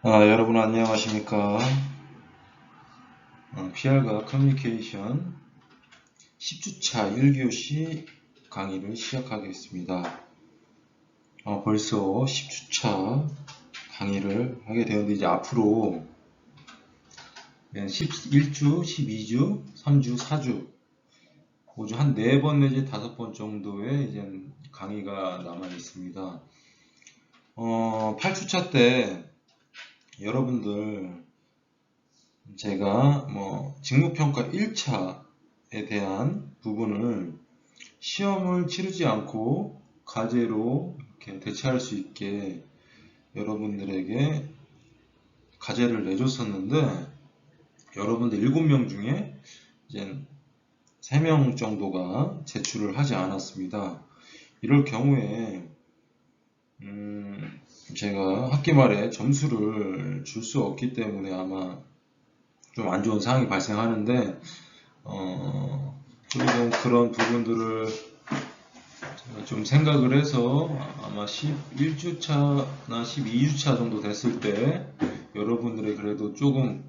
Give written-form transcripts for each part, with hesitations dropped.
여러분 안녕하십니까? PR과 커뮤니케이션 10주차 1교시 강의를 시작하겠습니다. 벌써 10주차 강의를 하게 되었는데 이제 앞으로 11주, 12주, 3주, 4주, 5주 한 4번 내지 5번 정도의 이제 강의가 남아 있습니다. 8주차 때 여러분들 제가 직무평가 1차에 대한 부분을 시험을 치르지 않고 과제로 이렇게 대체할 수 있게 여러분들에게 과제를 내줬었는데 여러분들 7명 중에 이제 3명 정도가 제출을 하지 않았습니다. 이럴 경우에 제가 학기 말에 점수를 줄 수 없기 때문에 아마 좀 안 좋은 상황이 발생하는데 좀 그런 부분들을 좀 생각을 해서 아마 11주차나 12주차 정도 됐을 때 여러분들의 그래도 조금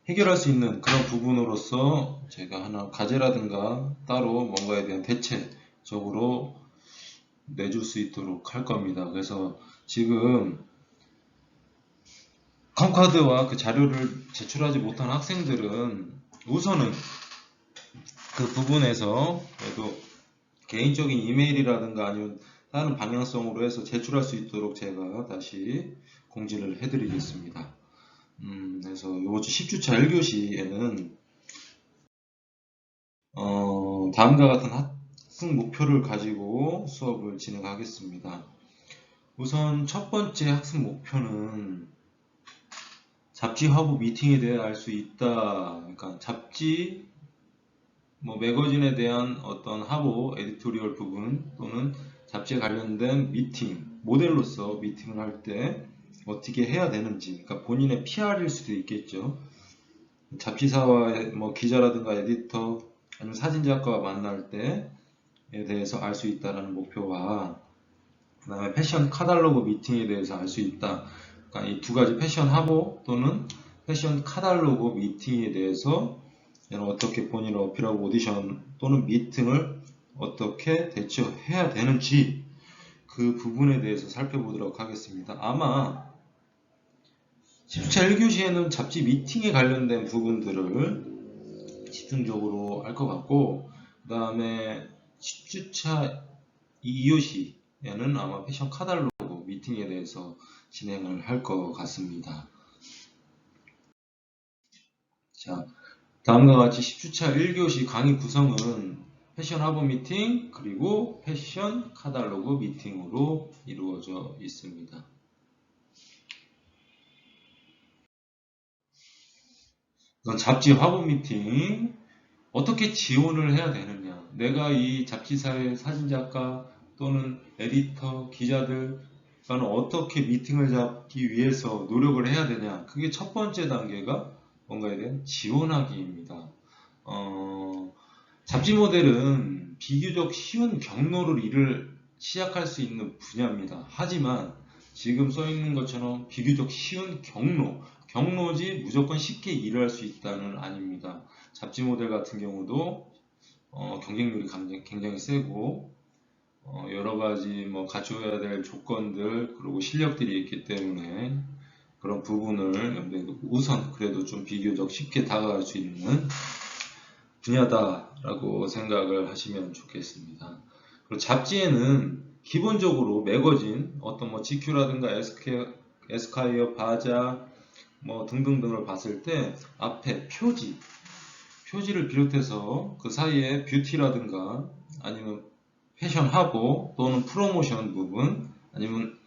해결할 수 있는 그런 부분으로서 제가 하나 과제라든가 따로 뭔가에 대한 대체적으로 내줄 수 있도록 할 겁니다. 그래서 지금 컴카드와 그 자료를 제출하지 못한 학생들은 우선은 그 부분에서 그래도 개인적인 이메일이라든가 아니면 다른 방향성으로 해서 제출할 수 있도록 제가 다시 공지를 해드리겠습니다. 그래서 이번 주 10주차 1교시에는 다음과 같은 학습 목표를 가지고 수업을 진행하겠습니다. 우선 첫 번째 학습 목표는 잡지 화보 미팅에 대해 알 수 있다. 그러니까 잡지 매거진에 대한 어떤 화보 에디토리얼 부분 또는 잡지에 관련된 미팅, 모델로서 미팅을 할 때 어떻게 해야 되는지, 그러니까 본인의 PR일 수도 있겠죠. 잡지사와 기자라든가 에디터 아니면 사진작가와 만날 때에 대해서 알 수 있다는 목표와 그 다음에 패션 카달로그 미팅에 대해서 알 수 있다. 그러니까 이 두 가지 패션 화보 또는 패션 카달로그 미팅에 대해서 어떻게 본인을 어필하고 오디션 또는 미팅을 어떻게 대처해야 되는지 그 부분에 대해서 살펴보도록 하겠습니다. 아마 10주차 1교시에는 잡지 미팅에 관련된 부분들을 집중적으로 할 것 같고 그 다음에 10주차 2교시에는 아마 패션 카달로그 미팅에 대해서 진행을 할 것 같습니다. 자, 다음과 같이 10주차 1교시 강의 구성은 패션 화보 미팅 그리고 패션 카달로그 미팅으로 이루어져 있습니다. 우선 잡지 화보 미팅 어떻게 지원을 해야 되느냐, 내가 이 잡지사의 사진작가 또는 에디터, 기자들 과는 어떻게 미팅을 잡기 위해서 노력을 해야 되냐, 그게 첫 번째 단계가 뭔가에 대한 지원하기입니다. 잡지 모델은 비교적 쉬운 경로로 일을 시작할 수 있는 분야입니다. 하지만 지금 써 있는 것처럼 비교적 쉬운 경로지 무조건 쉽게 일을 할 수 있다는 아닙니다. 잡지 모델 같은 경우도 경쟁률이 굉장히 세고 여러 가지 갖춰야 될 조건들 그리고 실력들이 있기 때문에 그런 부분을 우선 그래도 좀 비교적 쉽게 다가갈 수 있는 분야다라고 생각을 하시면 좋겠습니다. 그리고 잡지에는 기본적으로 매거진 어떤 GQ라든가 에스콰이어, 바자 등등등을 봤을 때 앞에 표지를 비롯해서 그 사이에 뷰티라든가 아니면 패션 화보 또는 프로모션 부분 아니면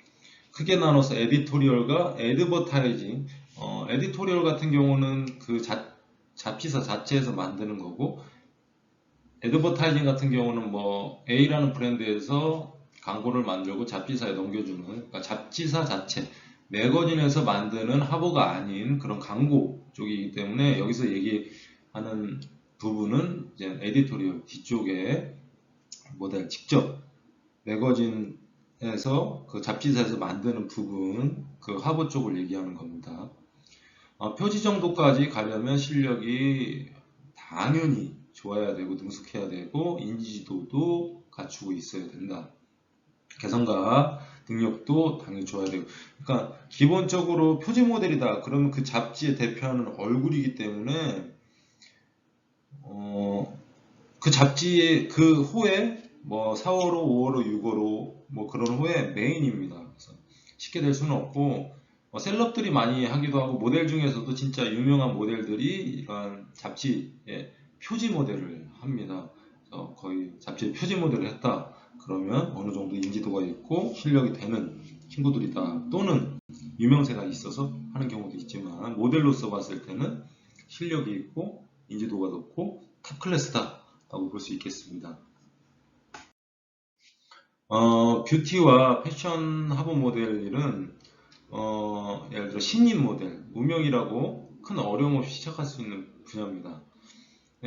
크게 나눠서 에디토리얼과 애드버타이징, 에디토리얼 같은 경우는 그 잡지사 자체에서 만드는 거고 애드버타이징 같은 경우는 A라는 브랜드에서 광고를 만들고 잡지사에 넘겨주는, 그러니까 잡지사 자체 매거진에서 만드는 화보가 아닌 그런 광고 쪽이기 때문에 여기서 얘기하는 부분은 이제 에디토리얼 뒤쪽에 모델 직접 매거진 에서 그 잡지사에서 만드는 부분, 그 화보 쪽을 얘기하는 겁니다. 표지 정도까지 가려면 실력이 당연히 좋아야 되고 능숙해야 되고 인지도도 갖추고 있어야 된다. 개성과 능력도 당연히 좋아야 되고, 그러니까 기본적으로 표지 모델이다 그러면 그 잡지에 대표하는 얼굴이기 때문에 그 잡지의 그 호에 뭐 4호로 5호로 6호로 뭐 그런 호의 메인입니다. 그래서 쉽게 될 수는 없고, 셀럽들이 많이 하기도 하고 모델 중에서도 진짜 유명한 모델들이 이러한 잡지의 표지 모델을 합니다. 그래서 거의 잡지의 표지 모델을 했다 그러면 어느 정도 인지도가 있고 실력이 되는 친구들이다, 또는 유명세가 있어서 하는 경우도 있지만 모델로서 봤을 때는 실력이 있고 인지도가 높고 탑 클래스다 라고 볼 수 있겠습니다. 뷰티와 패션 화보 모델은 예를 들어 신인 모델, 무명이라고 큰 어려움 없이 시작할 수 있는 분야입니다.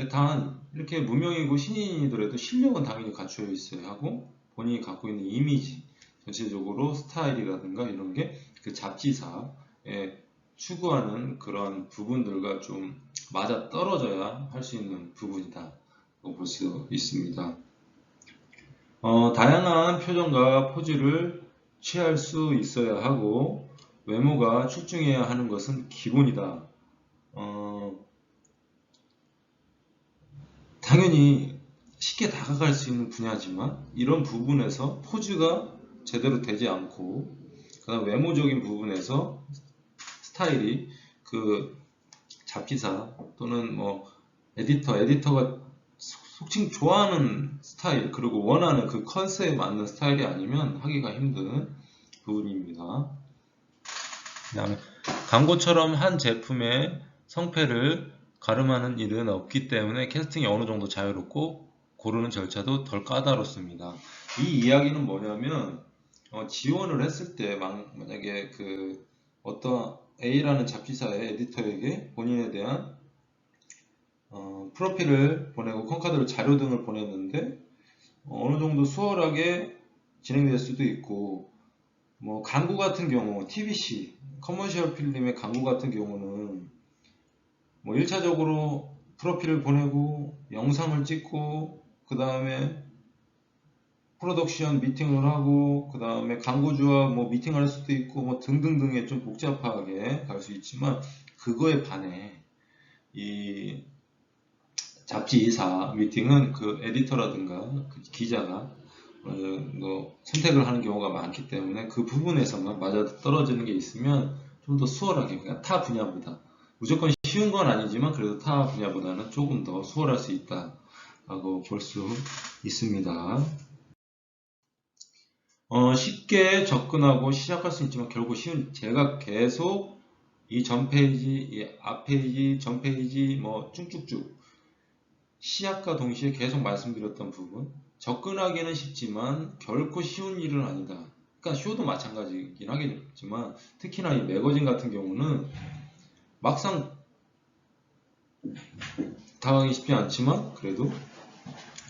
단 이렇게 무명이고 신인이더라도 실력은 당연히 갖추어 있어야 하고 본인이 갖고 있는 이미지, 전체적으로 스타일이라든가 이런 게 그 잡지사에 추구하는 그런 부분들과 좀 맞아 떨어져야 할 수 있는 부분이다 고 볼 수 있습니다. 다양한 표정과 포즈를 취할 수 있어야 하고 외모가 출중해야 하는 것은 기본이다. 당연히 쉽게 다가갈 수 있는 분야지만 이런 부분에서 포즈가 제대로 되지 않고 그다음 외모적인 부분에서 스타일이 그 잡지사 또는 뭐 에디터가 속칭 좋아하는 스타일 그리고 원하는 그 컨셉에 맞는 스타일이 아니면 하기가 힘든 부분입니다. 그다음에 광고처럼 한 제품의 성패를 가름하는 일은 없기 때문에 캐스팅이 어느 정도 자유롭고 고르는 절차도 덜 까다롭습니다. 이 이야기는 뭐냐면 지원을 했을 때 만약에 그 어떤 A라는 잡지사의 에디터에게 본인에 대한 프로필을 보내고 컴카드를 자료 등을 보냈는데 어느 정도 수월하게 진행될 수도 있고, 뭐 광고 같은 경우 TBC 커머셜 필름의 광고 같은 경우는 뭐 1차적으로 프로필을 보내고 영상을 찍고 그 다음에 프로덕션 미팅을 하고 그 다음에 광고주와 뭐 미팅을 할 수도 있고 뭐 등등등의 좀 복잡하게 갈 수 있지만, 그거에 반해 이 잡지사 미팅은 그 에디터라든가 그 기자가 선택을 하는 경우가 많기 때문에 그 부분에서만 맞아 떨어지는 게 있으면 좀 더 수월하게, 그냥 타 분야보다 무조건 쉬운 건 아니지만 그래도 타 분야보다는 조금 더 수월할 수 있다 라고 볼 수 있습니다. 쉽게 접근하고 시작할 수 있지만 결국 쉬운, 제가 계속 이 전 페이지, 이 앞 페이지, 전 페이지 뭐 쭉쭉쭉 시작과 동시에 계속 말씀드렸던 부분, 접근하기는 쉽지만 결코 쉬운 일은 아니다. 그러니까 쇼도 마찬가지긴 하겠지만 특히나 이 매거진 같은 경우는 막상 다가가기 쉽지 않지만 그래도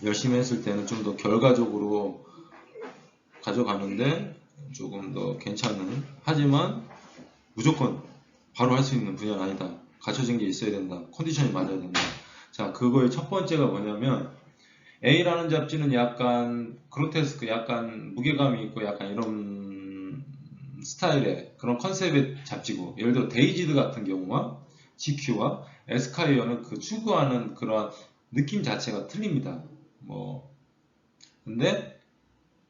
열심히 했을 때는 좀 더 결과적으로 가져가는데 조금 더 괜찮은, 하지만 무조건 바로 할 수 있는 분야는 아니다. 갖춰진 게 있어야 된다. 컨디션이 맞아야 된다. 자, 그거의 첫 번째가 뭐냐면 A라는 잡지는 약간 그로테스크, 약간 무게감이 있고 약간 이런 스타일의 그런 컨셉의 잡지고, 예를 들어 데이지드 같은 경우와 GQ와 에스콰이어는 그 추구하는 그런 느낌 자체가 틀립니다. 근데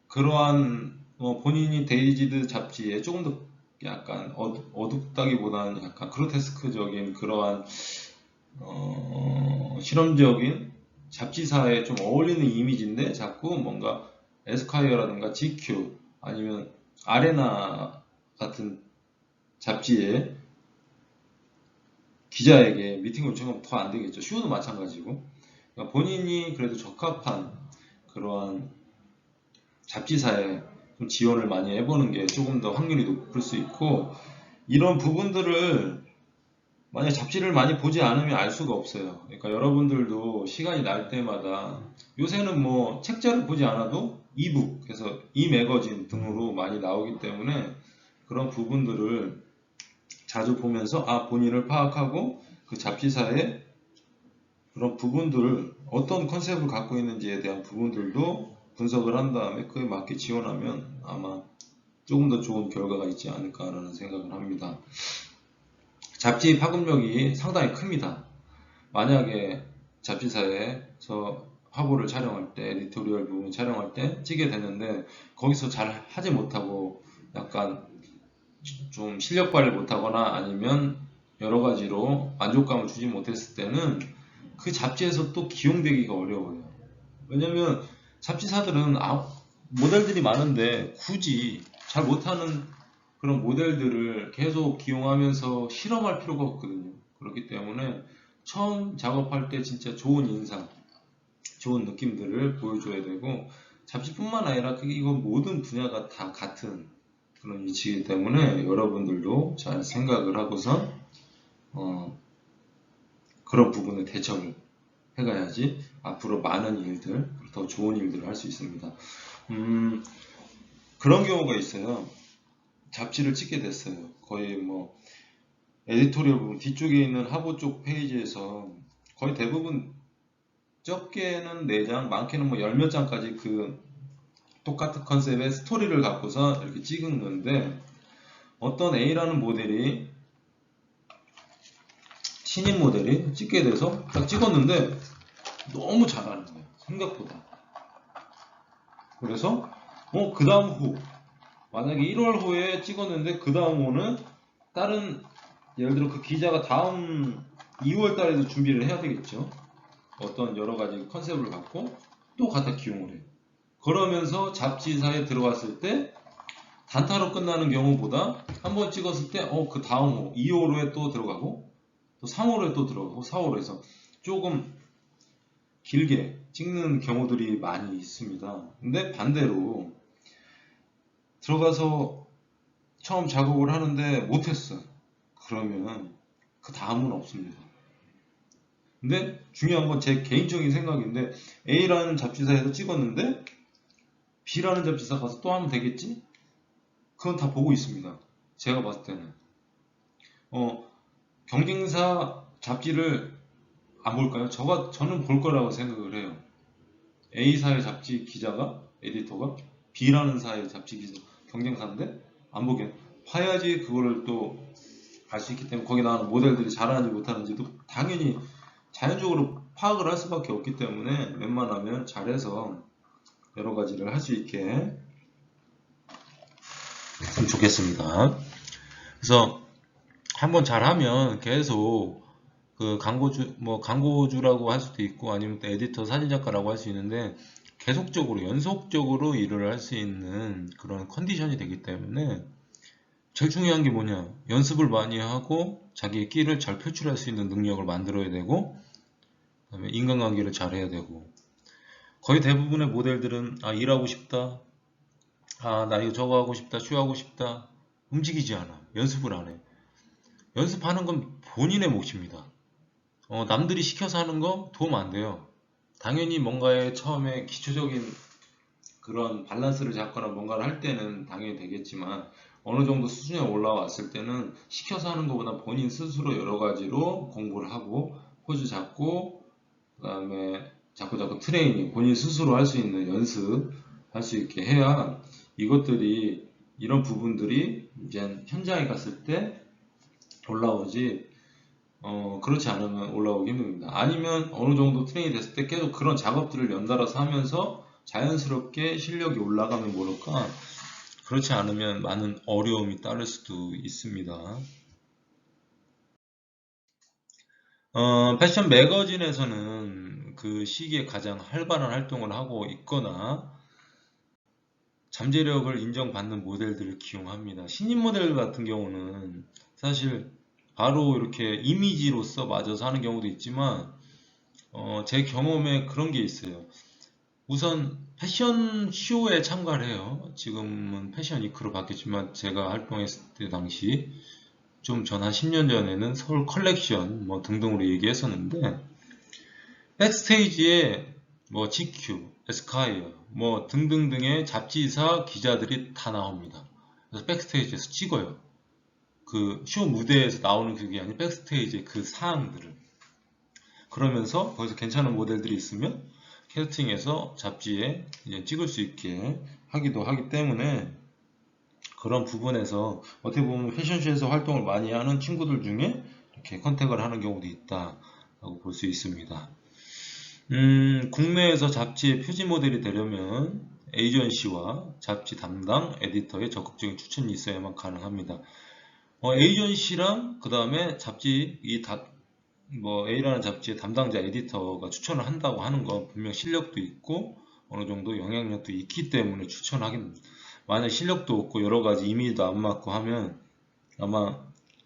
그러한 본인이 데이지드 잡지에 조금 더 약간 어둡다기보다는 약간 그로테스크적인 그러한 실험적인 잡지사에 좀 어울리는 이미지인데 자꾸 뭔가 에스콰이어라든가 GQ 아니면 아레나 같은 잡지에 기자에게 미팅을 요청하면 더 안 되겠죠. 쇼도 마찬가지고. 그러니까 본인이 그래도 적합한 그러한 잡지사에 좀 지원을 많이 해보는 게 조금 더 확률이 높을 수 있고, 이런 부분들을 만약 잡지를 많이 보지 않으면 알 수가 없어요. 그러니까 여러분들도 시간이 날 때마다, 요새는 뭐 책자를 보지 않아도 이북, 그래서 이매거진 등으로 많이 나오기 때문에 그런 부분들을 자주 보면서 본인을 파악하고 그 잡지사의 그런 부분들을 어떤 컨셉을 갖고 있는지에 대한 부분들도 분석을 한 다음에 그에 맞게 지원하면 아마 조금 더 좋은 결과가 있지 않을까라는 생각을 합니다. 잡지 파급력이 상당히 큽니다. 만약에 잡지사에서 화보를 촬영할 때, 에디토리얼 부분 촬영할 때 찍게 되는데 거기서 잘 하지 못하고 약간 좀 실력 발휘 못하거나 아니면 여러 가지로 만족감을 주지 못했을 때는 그 잡지에서 또 기용되기가 어려워요. 왜냐면 잡지사들은 모델들이 많은데 굳이 잘 못하는 그런 모델들을 계속 기용하면서 실험할 필요가 없거든요. 그렇기 때문에 처음 작업할 때 진짜 좋은 인상, 좋은 느낌들을 보여줘야 되고 잡지뿐만 아니라 이건 모든 분야가 다 같은 그런 이치이기 때문에 여러분들도 잘 생각을 하고선 그런 부분에 대처를 해가야지 앞으로 많은 일들, 더 좋은 일들을 할 수 있습니다. 그런 경우가 있어요. 잡지를 찍게 됐어요. 거의 뭐 에디토리얼 부분 뒤쪽에 있는 하부 쪽 페이지에서 거의 대부분 적게는 4장, 많게는 뭐 10몇 장까지 그 똑같은 컨셉의 스토리를 갖고서 이렇게 찍은 건데 어떤 A라는 모델이 신인 모델이 찍게 돼서 딱 찍었는데 너무 잘하는 거예요. 생각보다. 그래서 그 다음 호 만약에 1월 호에 찍었는데 그 다음 호는 다른 예를 들어 그 기자가 다음 2월 달에도 준비를 해야 되겠죠. 어떤 여러 가지 컨셉을 갖고 또 갖다 기용을 해요. 그러면서 잡지사에 들어갔을 때 단타로 끝나는 경우보다 한번 찍었을 때 그 다음 호 2호로에 또 들어가고 또 3호로에 또 들어가고 4호로에서 조금 길게 찍는 경우들이 많이 있습니다. 근데 반대로 들어가서 처음 작업을 하는데 못했어요. 그러면 그 다음은 없습니다. 근데 중요한 건 제 개인적인 생각인데 A라는 잡지사에서 찍었는데 B라는 잡지사 가서 또 하면 되겠지? 그건 다 보고 있습니다. 제가 봤을 때는 경쟁사 잡지를 안 볼까요? 저는 볼 거라고 생각을 해요. A사의 잡지 기자가 에디터가 B라는 사의 잡지 기자 경쟁사인데 안 보게 봐야지 그거를 또 알 수 있기 때문에 거기 나오는 모델들이 잘하는지 못하는지도 당연히 자연적으로 파악을 할 수밖에 없기 때문에 웬만하면 잘해서 여러 가지를 할 수 있게 했으면 좋겠습니다. 그래서 한번 잘하면 계속 그 광고주라고 할 수도 있고 아니면 또 에디터 사진작가라고 할 수 있는데 계속적으로 연속적으로 일을 할 수 있는 그런 컨디션이 되기 때문에 제일 중요한 게 뭐냐, 연습을 많이 하고 자기의 끼를 잘 표출할 수 있는 능력을 만들어야 되고 그다음에 인간관계를 잘 해야 되고 거의 대부분의 모델들은 일하고 싶다, 나 이거 저거 하고 싶다, 쇼하고 싶다 움직이지 않아. 연습을 안 해. 연습하는 건 본인의 몫입니다. 남들이 시켜서 하는 거 도움 안 돼요. 당연히 뭔가에 처음에 기초적인 그런 밸런스를 잡거나 뭔가를 할 때는 당연히 되겠지만 어느 정도 수준에 올라왔을 때는 시켜서 하는 것보다 본인 스스로 여러 가지로 공부를 하고 포즈 잡고 그 다음에 자꾸 트레이닝, 본인 스스로 할 수 있는 연습 할 수 있게 해야 이런 부분들이 이제 현장에 갔을 때 올라오지 그렇지 않으면 올라오기 힘듭니다. 아니면 어느 정도 트레이닝이 됐을 때 계속 그런 작업들을 연달아서 하면서 자연스럽게 실력이 올라가면 모를까 그렇지 않으면 많은 어려움이 따를 수도 있습니다. 패션 매거진에서는 그 시기에 가장 활발한 활동을 하고 있거나 잠재력을 인정받는 모델들을 기용합니다. 신인 모델 같은 경우는 사실 바로 이렇게 이미지로서 맞아서 하는 경우도 있지만 제 경험에 그런 게 있어요. 우선 패션쇼에 참가를 해요. 지금은 패션 위크로 바뀌었지만 제가 활동했을 때 당시 좀 전 한 10년 전에는 서울 컬렉션 등등으로 얘기했었는데 백스테이지에 GQ, 에스콰이어, 뭐 등등등의 잡지사 기자들이 다 나옵니다. 그래서 백스테이지에서 찍어요. 그 쇼 무대에서 나오는 그게 아니라 백스테이지의 그 사항들을. 그러면서 거기서 괜찮은 모델들이 있으면 캐스팅해서 잡지에 이제 찍을 수 있게 하기도 하기 때문에 그런 부분에서 어떻게 보면 패션쇼에서 활동을 많이 하는 친구들 중에 이렇게 컨택을 하는 경우도 있다라고 볼 수 있습니다. 국내에서 잡지의 표지 모델이 되려면 에이전시와 잡지 담당 에디터의 적극적인 추천이 있어야만 가능합니다. 에이전시랑 그 다음에 잡지 뭐 A라는 잡지의 담당자 에디터가 추천을 한다고 하는 건 분명 실력도 있고 어느 정도 영향력도 있기 때문에 추천하긴, 만약 실력도 없고 여러 가지 이미지도 안 맞고 하면 아마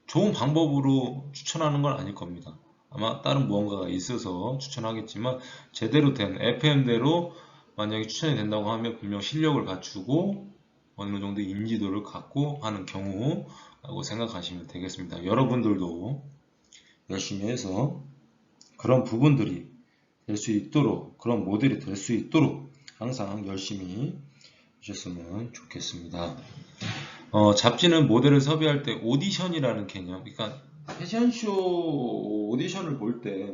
좋은 방법으로 추천하는 건 아닐 겁니다. 아마 다른 무언가가 있어서 추천하겠지만 제대로 된 FM대로 만약에 추천이 된다고 하면 분명 실력을 갖추고 어느 정도 인지도를 갖고 하는 경우라고 생각하시면 되겠습니다. 여러분들도 열심히 해서 그런 부분들이 될 수 있도록, 그런 모델이 될 수 있도록 항상 열심히 하셨으면 좋겠습니다. 잡지는 모델을 섭외할 때 오디션이라는 개념, 그러니까 패션쇼 오디션을 볼 때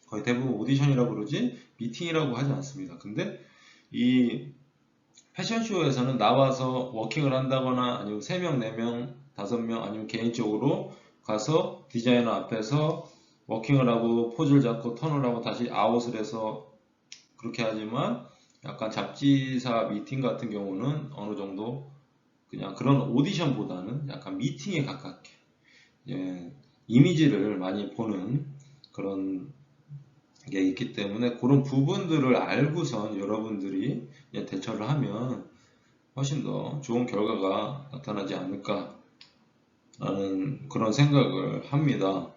거의 대부분 오디션이라고 그러지 미팅이라고 하지 않습니다. 근데 이 패션쇼에서는 나와서 워킹을 한다거나 아니면 3명, 4명, 5명 아니면 개인적으로 가서 디자이너 앞에서 워킹을 하고 포즈를 잡고 턴을 하고 다시 아웃을 해서 그렇게 하지만 약간 잡지사 미팅 같은 경우는 어느 정도 그냥 그런 오디션보다는 약간 미팅에 가깝게 이미지를 많이 보는 그런 게 있기 때문에 그런 부분들을 알고선 여러분들이 대처를 하면 훨씬 더 좋은 결과가 나타나지 않을까 라는 그런 생각을 합니다.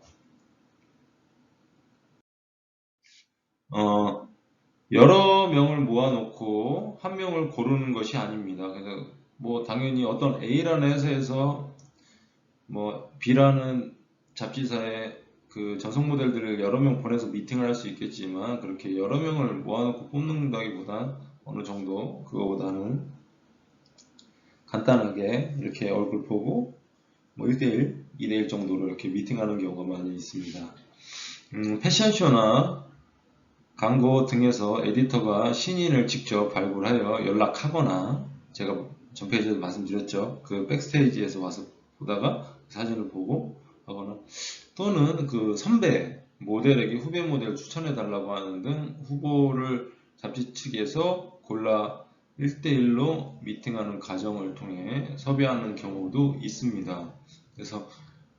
여러 명을 모아놓고 한 명을 고르는 것이 아닙니다. 그래서 뭐 당연히 어떤 A라는 회사에서 뭐 B라는 잡지사에 그 전속 모델들을 여러 명 보내서 미팅을 할 수 있겠지만 그렇게 여러 명을 모아놓고 뽑는다기보다 어느 정도 그거보다는 간단하게 이렇게 얼굴 보고 뭐 1대1, 2대1 정도로 이렇게 미팅하는 경우가 많이 있습니다. 패션쇼나 광고 등에서 에디터가 신인을 직접 발굴하여 연락하거나 제가 전 페이지에서 말씀드렸죠. 그 백스테이지에서 와서 보다가 사진을 보고 하거나 또는 그 선배 모델에게 후배 모델 추천해 달라고 하는 등 후보를 잡지 측에서 골라 1대1로 미팅하는 과정을 통해 섭외하는 경우도 있습니다. 그래서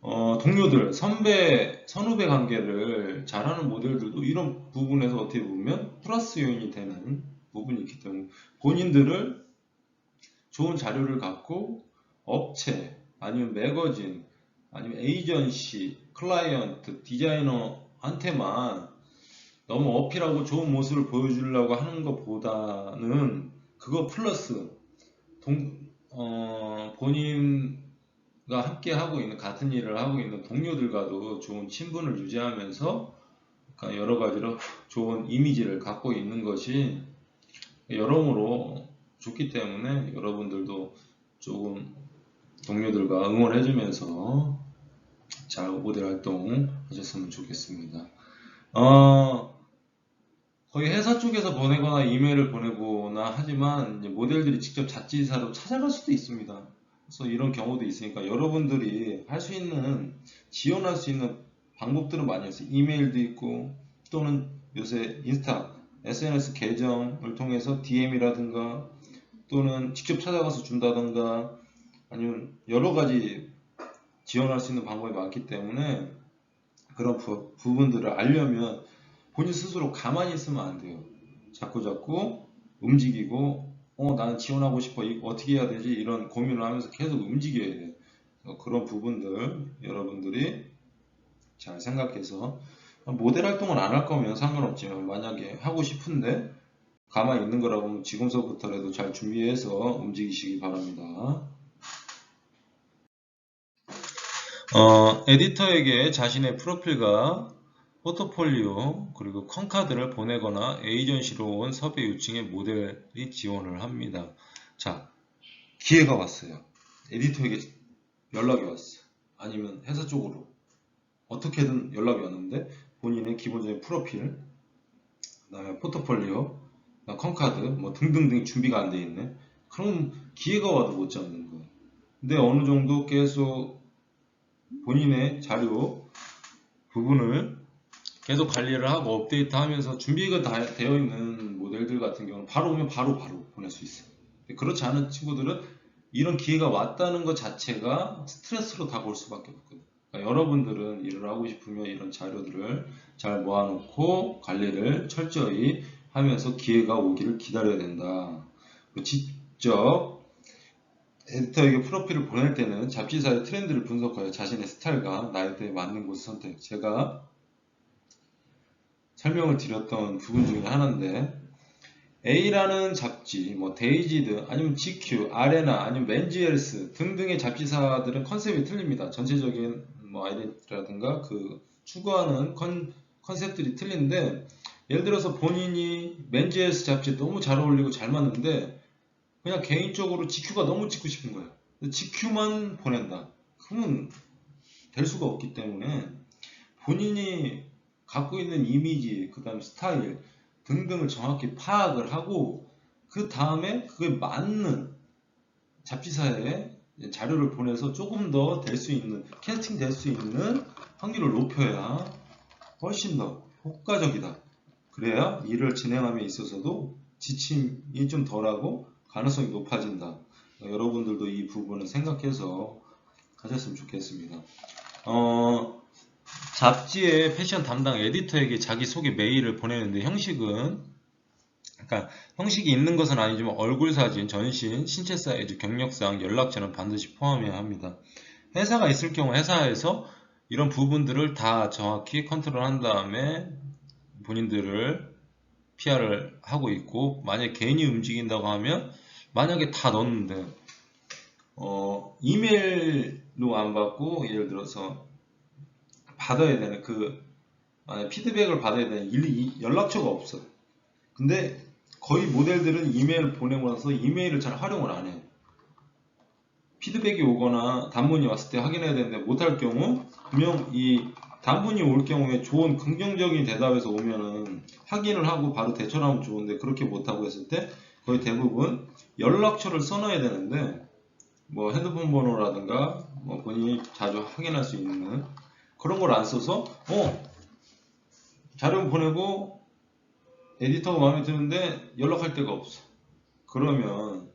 동료들, 선배, 선후배 관계를 잘하는 모델들도 이런 부분에서 어떻게 보면 플러스 요인이 되는 부분이 있기 때문에 본인들을 좋은 자료를 갖고 업체, 아니면 매거진, 아니면 에이전시, 클라이언트, 디자이너한테만 너무 어필하고 좋은 모습을 보여주려고 하는 것보다는 그거 플러스 본인과 함께 하고 있는 같은 일을 하고 있는 동료들과도 좋은 친분을 유지하면서 여러 가지로 좋은 이미지를 갖고 있는 것이 여러모로 좋기 때문에 여러분들도 조금 동료들과 응원해주면서 잘 모델 활동 하셨으면 좋겠습니다. 거의 회사 쪽에서 보내거나 이메일을 보내거나 하지만 이제 모델들이 직접 잡지사로 찾아갈 수도 있습니다. 그래서 이런 경우도 있으니까 여러분들이 할 수 있는, 지원할 수 있는 방법들은 많이 있어요. 이메일도 있고 또는 요새 인스타, SNS 계정을 통해서 DM이라든가 또는 직접 찾아가서 준다든가 아니면 여러 가지 지원할 수 있는 방법이 많기 때문에 그런 부분들을 알려면 본인 스스로 가만히 있으면 안 돼요. 자꾸 움직이고 나는 지원하고 싶어, 어떻게 해야 되지, 이런 고민을 하면서 계속 움직여야 돼요. 그런 부분들 여러분들이 잘 생각해서 모델 활동을 안 할 거면 상관없지만 만약에 하고 싶은데 가만히 있는 거라고 하면 지금서부터라도 잘 준비해서 움직이시기 바랍니다. 에디터에게 자신의 프로필과 포트폴리오 그리고 컨카드를 보내거나 에이전시로 온 섭외 요청에 모델이 지원을 합니다. 자, 기회가 왔어요. 에디터에게 연락이 왔어요. 아니면 회사 쪽으로 어떻게든 연락이 왔는데 본인의 기본적인 프로필, 그 다음에 포트폴리오, 컨카드 뭐 등등등 준비가 안 돼 있네. 그럼 기회가 와도 못 잡는 거예요. 근데 어느 정도 계속 본인의 자료 부분을 계속 관리를 하고 업데이트하면서 준비가 다 되어 있는 모델들 같은 경우는 바로 오면 바로 보낼 수 있어요. 그렇지 않은 친구들은 이런 기회가 왔다는 것 자체가 스트레스로 다가올 수밖에 없거든요. 그러니까 여러분들은 일을 하고 싶으면 이런 자료들을 잘 모아놓고 관리를 철저히 하면서 기회가 오기를 기다려야 된다. 직접 에디터에게 프로필을 보낼 때는 잡지사의 트렌드를 분석하여 자신의 스타일과 나이대에 맞는 곳을 선택. 제가 설명을 드렸던 부분 중에 하나인데 A라는 잡지, 뭐 데이지드, 아니면 GQ, 아레나, 아니면 맨지엘스 등등의 잡지사들은 컨셉이 틀립니다. 전체적인 뭐 아이덴티티라든가 그 추구하는 컨셉들이 틀린데 예를 들어서 본인이 맨지엘스 잡지에 너무 잘 어울리고 잘 맞는데 그냥 개인적으로 GQ가 너무 찍고 싶은 거예요. GQ만 보낸다. 그러면 될 수가 없기 때문에 본인이 갖고 있는 이미지, 그 다음 스타일 등등을 정확히 파악을 하고 그 다음에 그에 맞는 잡지사에 자료를 보내서 조금 더 될 수 있는, 캐스팅 될 수 있는 확률을 높여야 훨씬 더 효과적이다. 그래야 일을 진행함에 있어서도 지침이 좀 덜하고 가능성이 높아진다. 여러분들도 이 부분을 생각해서 하셨으면 좋겠습니다. 잡지의 패션 담당 에디터에게 자기소개 메일을 보내는데 형식이 있는 것은 아니지만 얼굴 사진, 전신, 신체 사이즈, 경력사항, 연락처는 반드시 포함해야 합니다. 회사가 있을 경우 회사에서 이런 부분들을 다 정확히 컨트롤한 다음에 본인들을 PR을 하고 있고, 만약에 개인이 움직인다고 하면 만약에 다 넣었는데 이메일로 안 받고 예를 들어서 받아야 되는 피드백을 받아야 되는 연락처가 없어. 근데 거의 모델들은 이메일을 보내고 나서 이메일을 잘 활용을 안 해요. 피드백이 오거나 단문이 왔을 때 확인해야 되는데 못할 경우 분명 이 단문이 올 경우에 좋은 긍정적인 대답에서 오면은 확인을 하고 바로 대처를 하면 좋은데 그렇게 못하고 했을 때 거의 대부분 연락처를 써놔야 되는데 뭐 핸드폰 번호라든가 뭐 본인이 자주 확인할 수 있는 그런 걸 안 써서 자료 보내고 에디터가 마음에 드는데 연락할 데가 없어. 그러면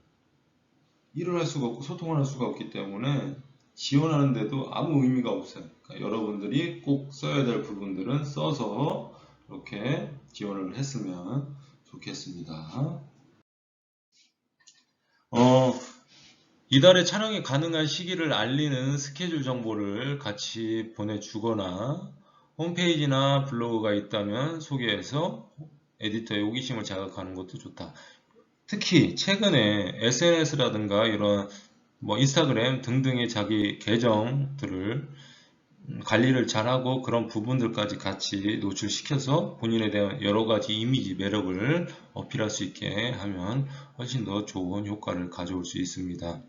일을 할 수가 없고 소통을 할 수가 없기 때문에 지원하는데도 아무 의미가 없어요. 그러니까 여러분들이 꼭 써야 될 부분들은 써서 이렇게 지원을 했으면 좋겠습니다. 이달에 촬영이 가능한 시기를 알리는 스케줄 정보를 같이 보내주거나 홈페이지나 블로그가 있다면 소개해서 에디터의 호기심을 자극하는 것도 좋다. 특히 최근에 SNS라든가 이런 뭐 인스타그램 등등의 자기 계정들을 관리를 잘하고 그런 부분들까지 같이 노출시켜서 본인에 대한 여러가지 이미지 매력을 어필할 수 있게 하면 훨씬 더 좋은 효과를 가져올 수 있습니다.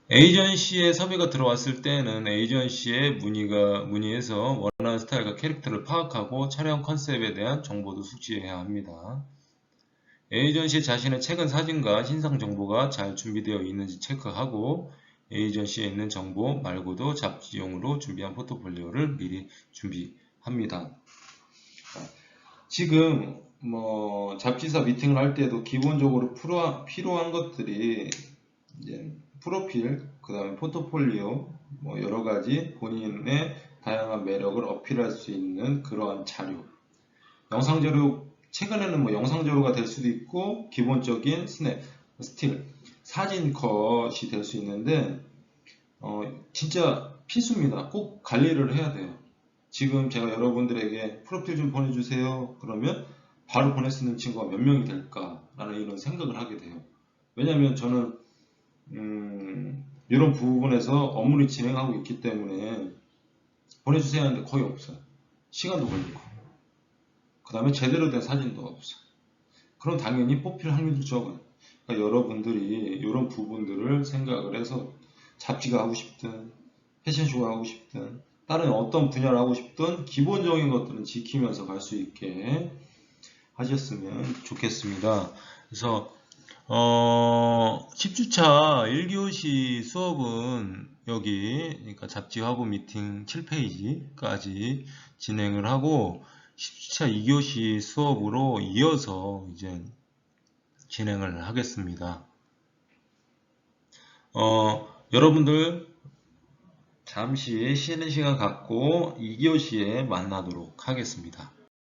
에이전시에 섭외가 들어왔을 때는 에이전시에 문의해서 원하는 스타일과 캐릭터를 파악하고 촬영 컨셉에 대한 정보도 숙지해야 합니다. 에이전시 자신의 최근 사진과 신상 정보가 잘 준비되어 있는지 체크하고 에이전시에 있는 정보 말고도 잡지용으로 준비한 포트폴리오를 미리 준비합니다. 지금 뭐 잡지사 미팅을 할 때도 기본적으로 필요한 것들이 이제 프로필, 그 다음에 포트폴리오, 뭐 여러가지 본인의 다양한 매력을 어필할 수 있는 그러한 자료, 영상 자료, 최근에는 뭐 영상 자료가 될 수도 있고 기본적인 스냅, 스틸, 사진 컷이 될 수 있는데 진짜 필수입니다. 꼭 관리를 해야 돼요. 지금 제가 여러분들에게 프로필 좀 보내주세요. 그러면 바로 보낼 수 있는 친구가 몇 명이 될까라는 이런 생각을 하게 돼요. 왜냐하면 저는 이런 부분에서 업무를 진행하고 있기 때문에 보내주세요 하는데 거의 없어요. 시간도 걸리고. 그 다음에 제대로 된 사진도 없어요. 그럼 당연히 뽑힐 확률도 적어요. 그러니까 여러분들이 이런 부분들을 생각을 해서 잡지가 하고 싶든 패션쇼가 하고 싶든 다른 어떤 분야를 하고 싶든 기본적인 것들은 지키면서 갈 수 있게 하셨으면 좋겠습니다. 그래서 10주차 1교시 수업은 여기 그러니까 잡지 화보 미팅 7페이지까지 진행을 하고 10주차 2교시 수업으로 이어서 이제 진행을 하겠습니다. 여러분들 잠시 쉬는 시간 갖고 2교시에 만나도록 하겠습니다.